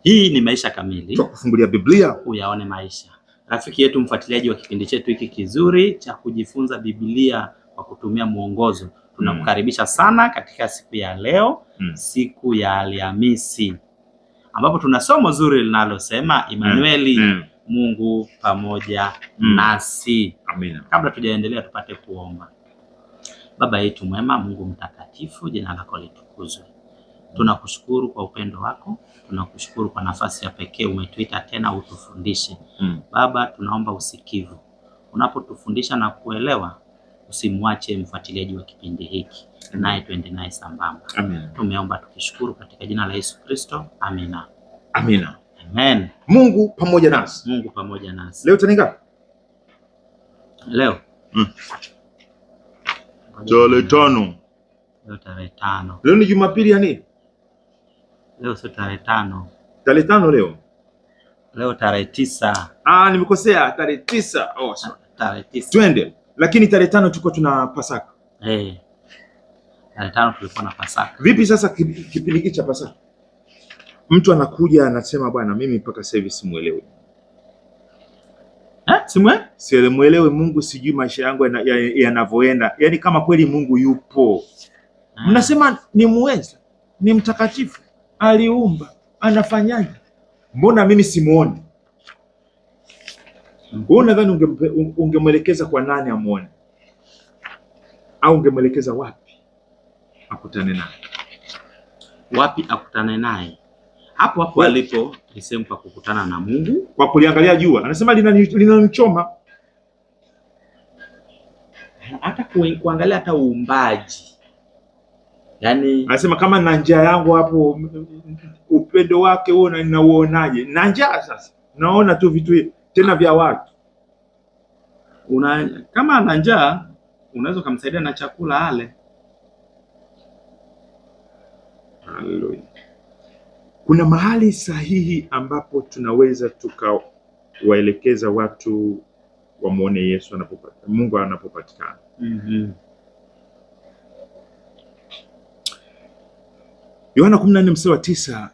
Hii ni Maisha Kamili, tukufungulia Biblia uyaone maisha. Rafiki yetu, mfuatiliaji wa kipindi chetu hiki kizuri cha kujifunza Biblia kwa kutumia mwongozo, tunakukaribisha sana katika siku ya leo, siku ya Alhamisi, ambapo tuna somo zuri linalosema Immanueli, Mungu pamoja nasi. Amina. Kabla tujaendelea, tupate kuomba. Baba yetu mwema, Mungu mtakatifu, jina lako litukuzwe. Tunakushukuru kwa upendo wako, tunakushukuru kwa nafasi ya pekee umetuita tena utufundishe. Baba, tunaomba usikivu. Unapotufundisha na kuelewa, usimwache mfuatiliaji wa kipindi hiki, naye tuende naye sambamba. Amen. Tumeomba tukishukuru katika jina la Yesu Kristo. Amina. Amina. Amen. Mungu pamoja nasi. Mungu pamoja nasi. Leo tarehe ngapi? Leo. Tarehe 5. Leo tarehe 5. Leo ni Jumapili ya nini? Leo sio tarehe 5. Tarehe 5 leo. Leo tarehe 9. Nimekosea, tarehe 9. Oh, sorry. Tarehe 9. Twende. Lakini tarehe 5 tulikuwa tuna Pasaka. Tarehe 5 tulikuwa na Pasaka. Vipi sasa kipindi hiki cha Pasaka? Mtu anakuja anasema, bwana, mimi mpaka sasa hivi simuelewi. Simuelewi Mungu, sijui maisha yangu yanavyoenda. Yaani kama kweli Mungu yupo. Mnasema ni muweza, ni mtakatifu, aliumba, anafanyaje? Mbona mimi simuoni? Wewe unadhani ungemwelekeza kwa nani amuone? Au ungemwelekeza wapi akutane naye? Wapi akutane naye? Hapo alipo ni sehemu pa kukutana na Mungu. Kwa kuliangalia jua, anasema linanichoma. Hata kuangalia hata uumbaji. Yaani anasema kama na njaa yangu hapo, upendo wake huo ninauonaje? Na njaa sasa. Naona tu vitu tena vya watu. Kama ana njaa, unaweza kumsaidia na chakula ale. Haleluya. Kuna mahali sahihi ambapo tunaweza tukawaelekeza watu wamuone Yesu Mungu anapopatikana. Yohana 14:9.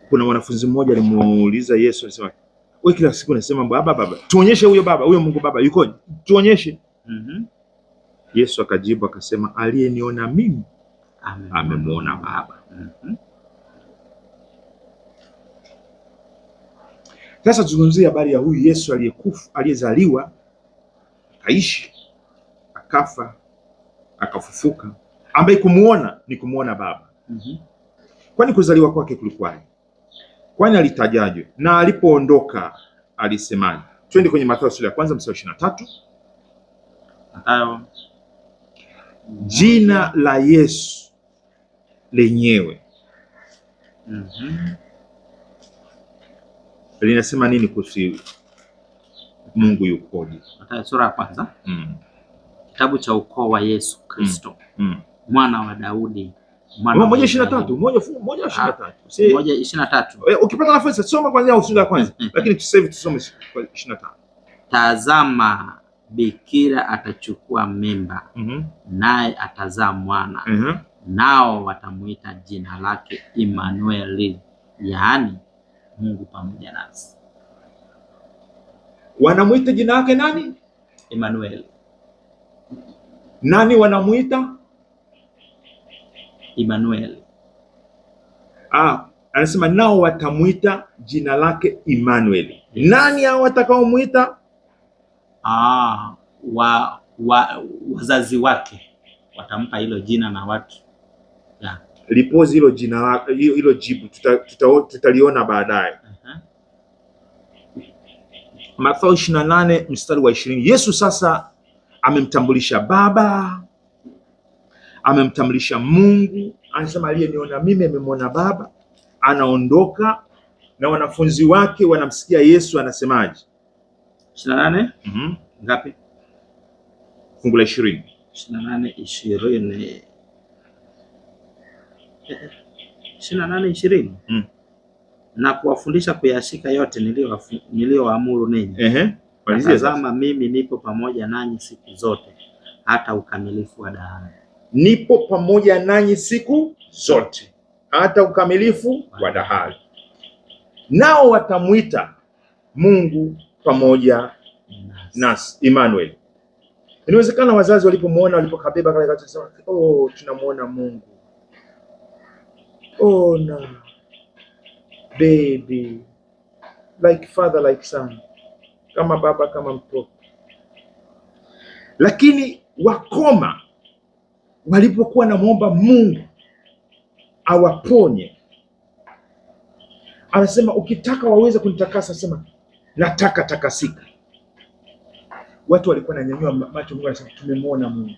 Kuna wanafunzi mmoja alimuuliza Yesu, alisema, wewe kila siku unasema baba, tuonyeshe huyo baba, huyo Mungu baba yuko, tuonyeshe. Yesu akajibu akasema, aliyeniona mimi amemwona Baba. Sasa tuzungumzie habari ya huyu Yesu aliyekufa, aliyezaliwa, akaishi, akafa, akafufuka, ambaye kumuona ni kumuona Baba. Kwani kuzaliwa kwake kulikuwaje? Kwani alitajajwe? Na alipoondoka alisemaje? Twende kwenye Mathayo sura ya 1 mstari 23. Mathayo. Jina la Yesu lenyewe linasema nini kuhusu Mungu yukoje? Mathayo sura ya 1. Kitabu cha ukoo wa Yesu Kristo, mwana wa Daudi. 1:23. Ukipata nafasi soma kwanza sura ya kwanza, lakini sasa hivi tusome 25. Tazama, bikira atachukua mimba, naye atazaa mwana, nao watamuita jina lake Immanueli, yaani Mungu pamoja nasi. Wanamuita jina lake nani? Immanueli. Nani wanamuita? Immanueli. Anasema nao watamuita jina lake Immanueli. Nani hao watakaomuita? Wazazi wake watampa hilo jina na watu. Lipozi hilo jina, hilo jibu tutaliona baadaye. Mathayo 28 mstari wa 20. Yesu sasa amemtambulisha Baba, amemtambulisha Mungu. Anasema aliyeniona mimi amemwona Baba. Anaondoka na wanafunzi wake wanamsikia Yesu anasemaje? 28. Ngapi? Fungu la 20. 28:20. 28:20. Na kuwafundisha kuyashika yote niliyowaamuru ninyi. Tazama, mimi nipo pamoja nanyi siku zote hata ukamilifu wa dahari. Nipo pamoja nanyi siku zote hata ukamilifu wa dahari. nao watamwita Mungu pamoja nasi, Emmanuel. Inawezekana wazazi walipomwona, walipokabeba kale wakasema, oh, tunamuona Mungu. Oh na baby, like father like son, kama baba kama mtoto. Lakini wakoma walipokuwa namuomba Mungu awaponye, anasema ukitaka waweze kunitakasa, sema nataka takasika. Watu walikuwa wananyanyua macho, Mungu anasema tumemwona Mungu.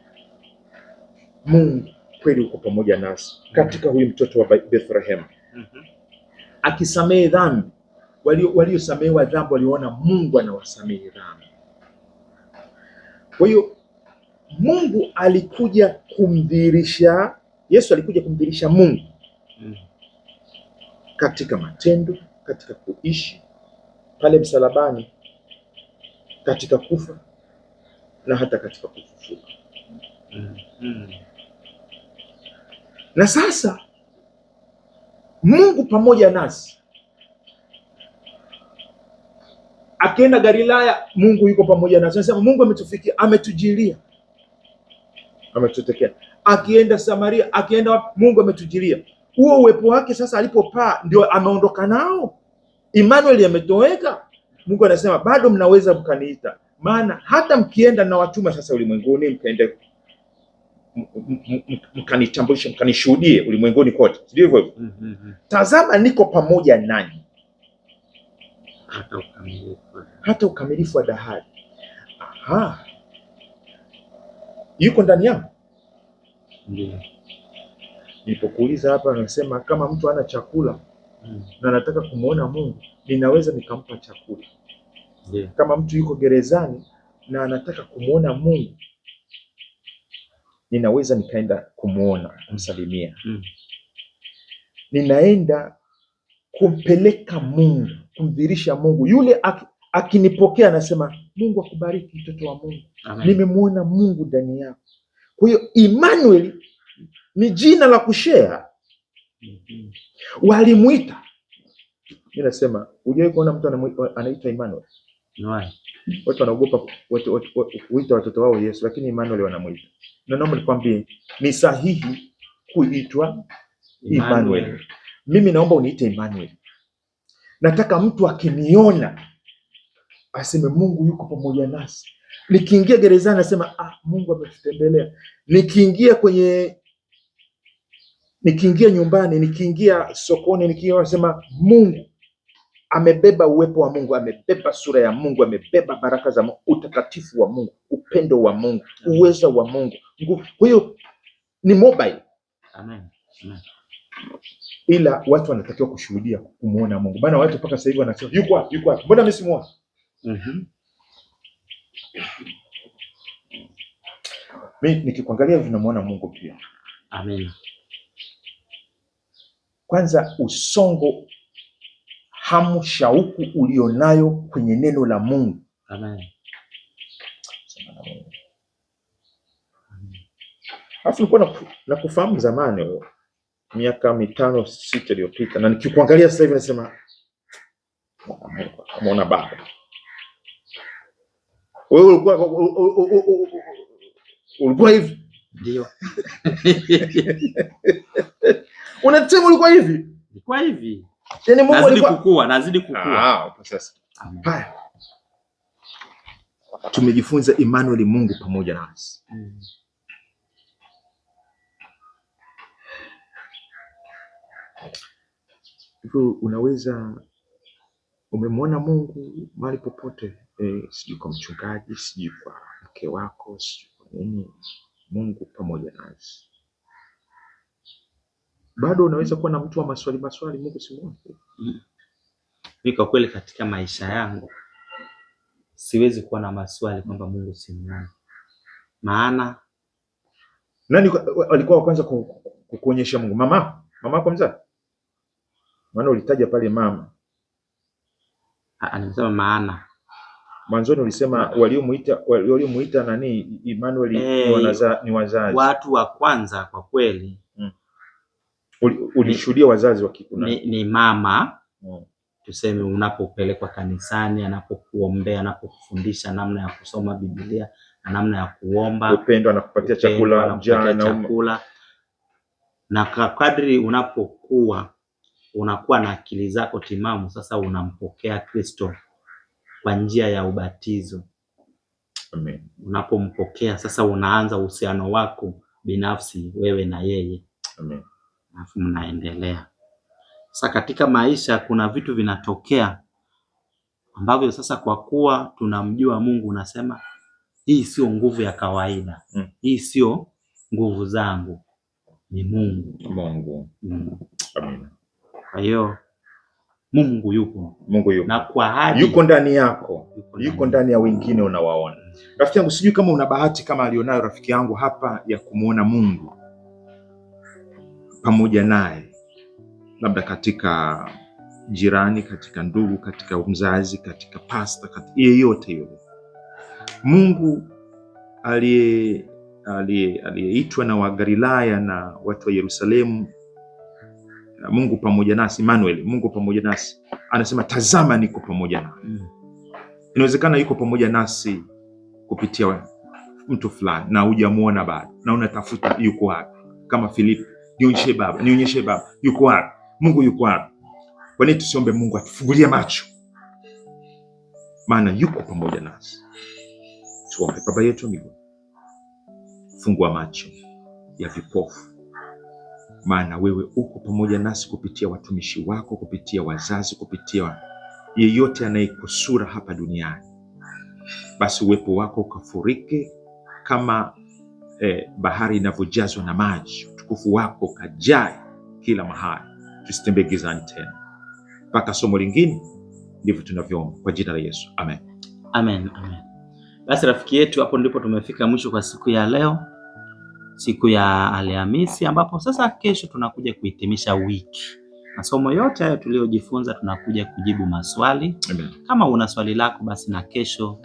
Mungu kweli uko pamoja nasi katika huyu mtoto wa Bethlehem. Akisamehe dhambi, waliosamehewa dhambi waliona Mungu anawasamehe dhambi. Kwa hiyo Mungu alikuja kumdhihirisha, Yesu alikuja kumdhihirisha Mungu katika matendo, katika kuishi pale msalabani, katika kufa na hata katika kufufuka. Na sasa Mungu pamoja nasi, akienda Galilaya Mungu yuko pamoja nasi. Anasema Mungu ametufikia, ametujilia, ametutokea. Akienda Samaria, akienda Mungu ametujilia. Huo uwepo wake sasa alipopaa ndio ameondoka nao. Emmanuel ametoweka. Mungu anasema bado mnaweza mkaniita, maana hata mkienda na watuma sasa ulimwenguni, mkaende mkanitambulishe, mkanishuhudie ulimwenguni kote. Ndio hivyo. Tazama niko pamoja nanyi hata ukamilifu wa dahari. Aha, yuko ndani yangu. Ndio nilipokuuliza hapa, anasema kama mtu hana chakula na anataka kumuona Mungu, ninaweza nikampa chakula. Kama mtu yuko gerezani na anataka kumuona Mungu, ninaweza nikaenda kumuona, kumsalimia. Ninaenda kumpeleka Mungu, kumdhihirisha Mungu. Yule akinipokea anasema Mungu akubariki mtoto wa Mungu. Nimemuona Mungu ndani yako. Kwa hiyo Emmanuel ni jina la kushare. Walimuita. Mimi nasema hujawahi kuona mtu anaitwa Emmanuel? Watu wanaogopa kuita watoto wao Yesu, lakini Emmanuel wanamuita. Na naomba nikwambie ni sahihi kuitwa Emmanuel. Mimi naomba uniite Emmanuel. Nataka mtu akiniona aseme Mungu yuko pamoja nasi. Nikiingia gerezani nasema Mungu ametutembelea. Nikiingia nyumbani, nikiingia sokoni, nasema Mungu amebeba uwepo wa Mungu, amebeba sura ya Mungu, amebeba baraka za Mungu, utakatifu wa Mungu, upendo wa Mungu, uweza wa Mungu. Kwa hiyo ni mobile. Amen. Ila watu wanatakiwa kushuhudia kumuona Mungu. Bana watu mpaka sasa hivi wanasema yuko wapi? Mbona mimi simuona? Mimi nikikuangalia hivi namuona Mungu pia. Amen. Kwanza usongo, hamu, shauku ulionayo kwenye neno la Mungu. Amen. Alafu nilikuwa na kufahamu zamani, miaka 5-6 iliyopita, na nikikuangalia sasa hivi nasema muona baba. Wewe ulikuwa hivi? Ndio. Unasema ulikuwa hivi? Ulikuwa hivi. Yaani Mungu alikuwa nazidi kukua. Sasa. Haya. Tumejifunza Emmanuel, Mungu pamoja nasi. Hivyo unaweza umemwona Mungu mahali popote, sijui kwa mchungaji, sijui kwa mke wako, sijui kwa nini. Mungu pamoja nasi. Bado unaweza kuwa na mtu wa maswali, Mungu simuone. Mimi kwa kweli katika maisha yangu siwezi kuwa na maswali kwamba Mungu simuone. Maana nani alikuwa wa kwanza kukuonyesha Mungu? Mama kwa mzaa? Maana ulitaja pale mama. Anasema maana. Mwanzoni ulisema waliomuita nani Emmanuel ni wazazi. Watu wa kwanza kwa kweli. Ulishuhudia wazazi wa kikuna. Ni mama. tuseme unapopelekwa kanisani, anapokuombea, anapokufundisha namna ya kusoma Biblia na namna ya kuomba. Upendo, anakupatia chakula. Na kadri unapokuwa unakuwa na akili zako timamu, sasa unampokea Kristo kwa njia ya ubatizo. Amen. Unapompokea sasa unaanza uhusiano wako binafsi wewe na yeye. Amen. Alafu mnaendelea. Sasa katika maisha kuna vitu vinatokea ambavyo sasa kwa kuwa tunamjua Mungu, unasema hii sio nguvu ya kawaida. Hii sio nguvu zangu, ni Mungu. Amen. Kwa hiyo Mungu yupo. Na kwa hadi yuko ndani yako, yuko ndani ya wengine unawaona. Rafiki yangu, sijui kama una bahati kama alionayo rafiki yangu hapa ya kumuona Mungu pamoja naye, labda katika jirani, katika ndugu, katika mzazi, katika pasta, katika yeyote yule. Mungu aliyeitwa na Wagalilaya na watu wa Yerusalemu, Mungu pamoja nasi, Emmanuel, Mungu pamoja nasi, anasema tazama niko pamoja nawe. Inawezekana yuko pamoja nasi kupitia mtu fulani na hujamuona bado, na unatafuta yuko wapi? Kama Filipo, nionyeshe Baba, yuko wapi? Mungu yuko wapi? Kwa nini tusiombe Mungu atufungulie macho? Maana yuko pamoja nasi. Tuombe. Baba yetu mbinguni, fungua macho ya vipofu, maana wewe uko pamoja nasi kupitia watumishi wako, kupitia wazazi, kupitia yeyote anayekusura hapa duniani. Basi uwepo wako ukafurike kama bahari inavyojazwa na maji. Utukufu wako kajae kila mahali, tusitembee gizani tena. Mpaka somo lingine, ndivyo tunavyoomba kwa jina la Yesu. Amen. Amen. Basi rafiki yetu, hapo ndipo tumefika mwisho kwa siku ya leo, siku ya Alhamisi, ambapo sasa kesho tunakuja kuhitimisha wiki. Masomo yote hayo tuliyojifunza tunakuja kujibu maswali. Amen. Kama una swali lako basi na kesho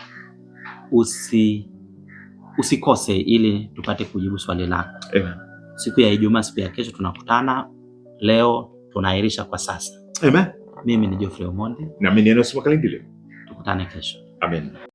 usikose ili tupate kujibu swali lako. Amen. Siku ya Ijumaa, siku ya kesho tunakutana. Leo tunaahirisha kwa sasa. Amen. Mimi ni Geoffrey Omondi. Na mimi ni Enos Makalindile. Tukutane kesho. Amen.